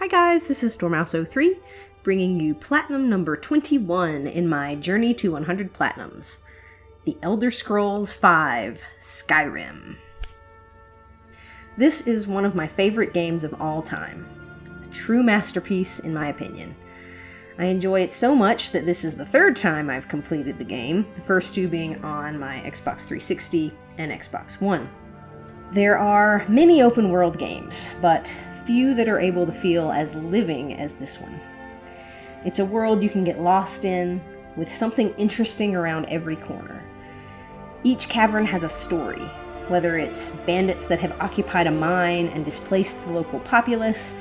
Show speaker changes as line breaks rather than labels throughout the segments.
Hi guys, this is Dormouse03, bringing you Platinum number 21 in my journey to 100 Platinums. The Elder Scrolls V, Skyrim. This is one of my favorite games of all time. A true masterpiece in my opinion. I enjoy it so much that this is the third time I've completed the game, the first two being on my Xbox 360 and Xbox One. There are many open world games, but few that are able to feel as living as this one. It's a world you can get lost in, with something interesting around every corner. Each cavern has a story, whether it's bandits that have occupied a mine and displaced the local populace,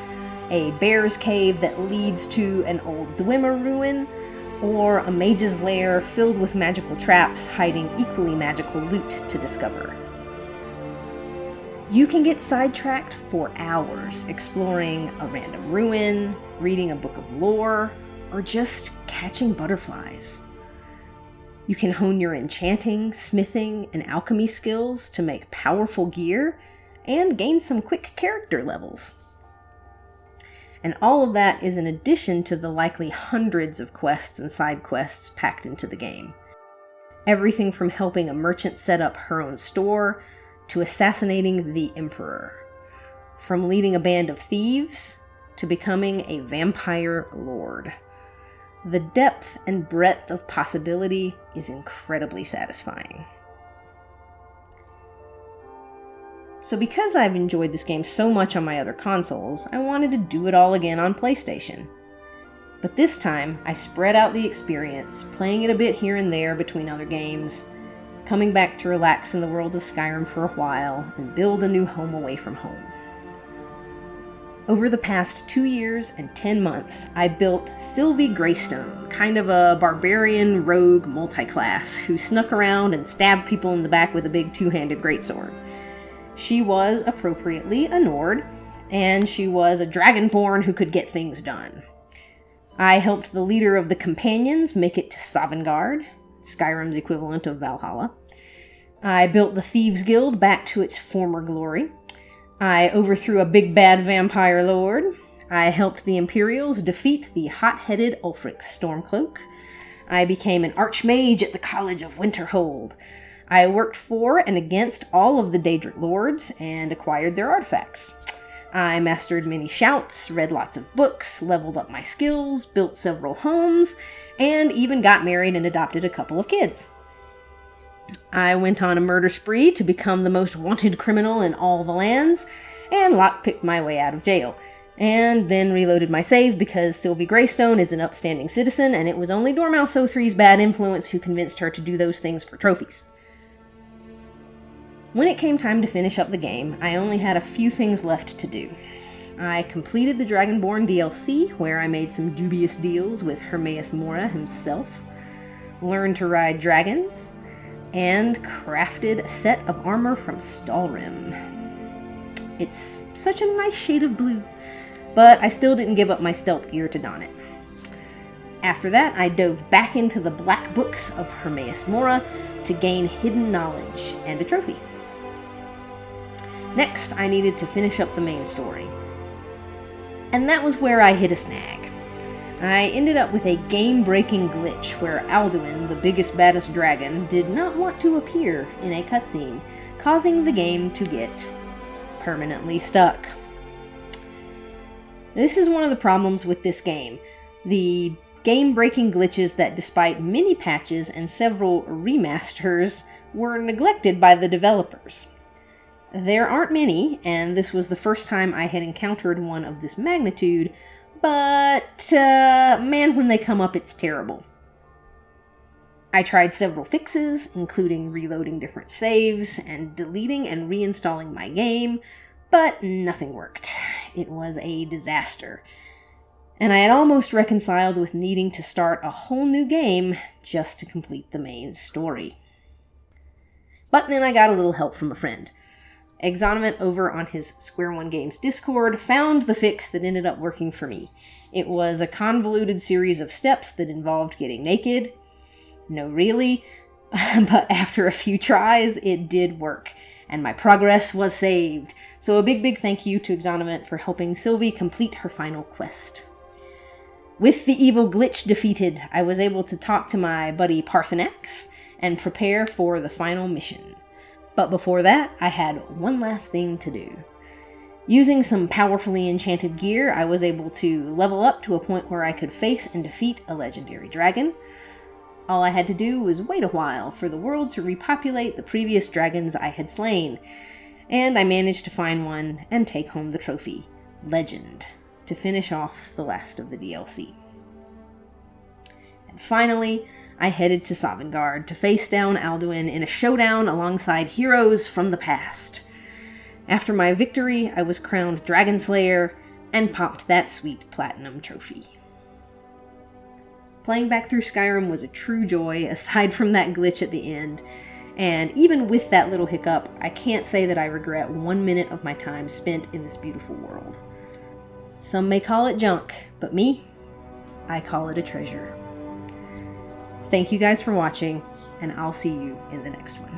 a bear's cave that leads to an old Dwemer ruin, or a mage's lair filled with magical traps hiding equally magical loot to discover. You can get sidetracked for hours exploring a random ruin, reading a book of lore, or just catching butterflies. You can hone your enchanting, smithing, and alchemy skills to make powerful gear and gain some quick character levels. And all of that is in addition to the likely hundreds of quests and side quests packed into the game. Everything from helping a merchant set up her own store to assassinating the Emperor, from leading a band of thieves to becoming a vampire lord. The depth and breadth of possibility is incredibly satisfying. So because I've enjoyed this game so much on my other consoles, I wanted to do it all again on PlayStation. But this time, I spread out the experience, playing it a bit here and there between other games, coming back to relax in the world of Skyrim for a while, and build a new home away from home. Over the past 2 years and 10 months, I built Sylvie Greystone, kind of a barbarian rogue multiclass who snuck around and stabbed people in the back with a big two-handed greatsword. She was, appropriately, a Nord, and she was a dragonborn who could get things done. I helped the leader of the Companions make it to Sovngarde, Skyrim's equivalent of Valhalla. I built the Thieves Guild back to its former glory. I overthrew a big bad vampire lord. I helped the Imperials defeat the hot-headed Ulfric Stormcloak. I became an archmage at the College of Winterhold. I worked for and against all of the Daedric lords and acquired their artifacts. I mastered many shouts, read lots of books, leveled up my skills, built several homes, and even got married and adopted a couple of kids. I went on a murder spree to become the most wanted criminal in all the lands, and lockpicked my way out of jail, and then reloaded my save because Sylvie Greystone is an upstanding citizen, and it was only Dormouse03's bad influence who convinced her to do those things for trophies. When it came time to finish up the game, I only had a few things left to do. I completed the Dragonborn DLC, where I made some dubious deals with Hermaeus Mora himself, learned to ride dragons, and crafted a set of armor from Stalrim. It's such a nice shade of blue, but I still didn't give up my stealth gear to don it. After that, I dove back into the black books of Hermaeus Mora to gain hidden knowledge and a trophy. Next, I needed to finish up the main story. And that was where I hit a snag. I ended up with a game-breaking glitch where Alduin, the biggest, baddest dragon, did not want to appear in a cutscene, causing the game to get permanently stuck. This is one of the problems with this game. The game-breaking glitches that, despite many patches and several remasters, were neglected by the developers. There aren't many, and this was the first time I had encountered one of this magnitude, but man, when they come up, it's terrible. I tried several fixes, including reloading different saves and deleting and reinstalling my game, but nothing worked. It was a disaster. And I had almost reconciled with needing to start a whole new game just to complete the main story. But then I got a little help from a friend. Exonomant over on his Square One Games Discord found the fix that ended up working for me. It was a convoluted series of steps that involved getting naked. No, really. But after a few tries, it did work. and my progress was saved. So a big thank you to Exoniment for helping Sylvie complete her final quest. With the evil glitch defeated, I was able to talk to my buddy Parthenax and prepare for the final mission. But before that, I had one last thing to do. Using some powerfully enchanted gear, I was able to level up to a point where I could face and defeat a legendary dragon. All I had to do was wait a while for the world to repopulate the previous dragons I had slain, and I managed to find one and take home the trophy, Legend, to finish off the last of the DLC. And finally, I headed to Sovngarde to face down Alduin in a showdown alongside heroes from the past. After my victory, I was crowned Dragon Slayer and popped that sweet platinum trophy. Playing back through Skyrim was a true joy, aside from that glitch at the end, and even with that little hiccup, I can't say that I regret 1 minute of my time spent in this beautiful world. Some may call it junk, but me, I call it a treasure. Thank you guys for watching, and I'll see you in the next one.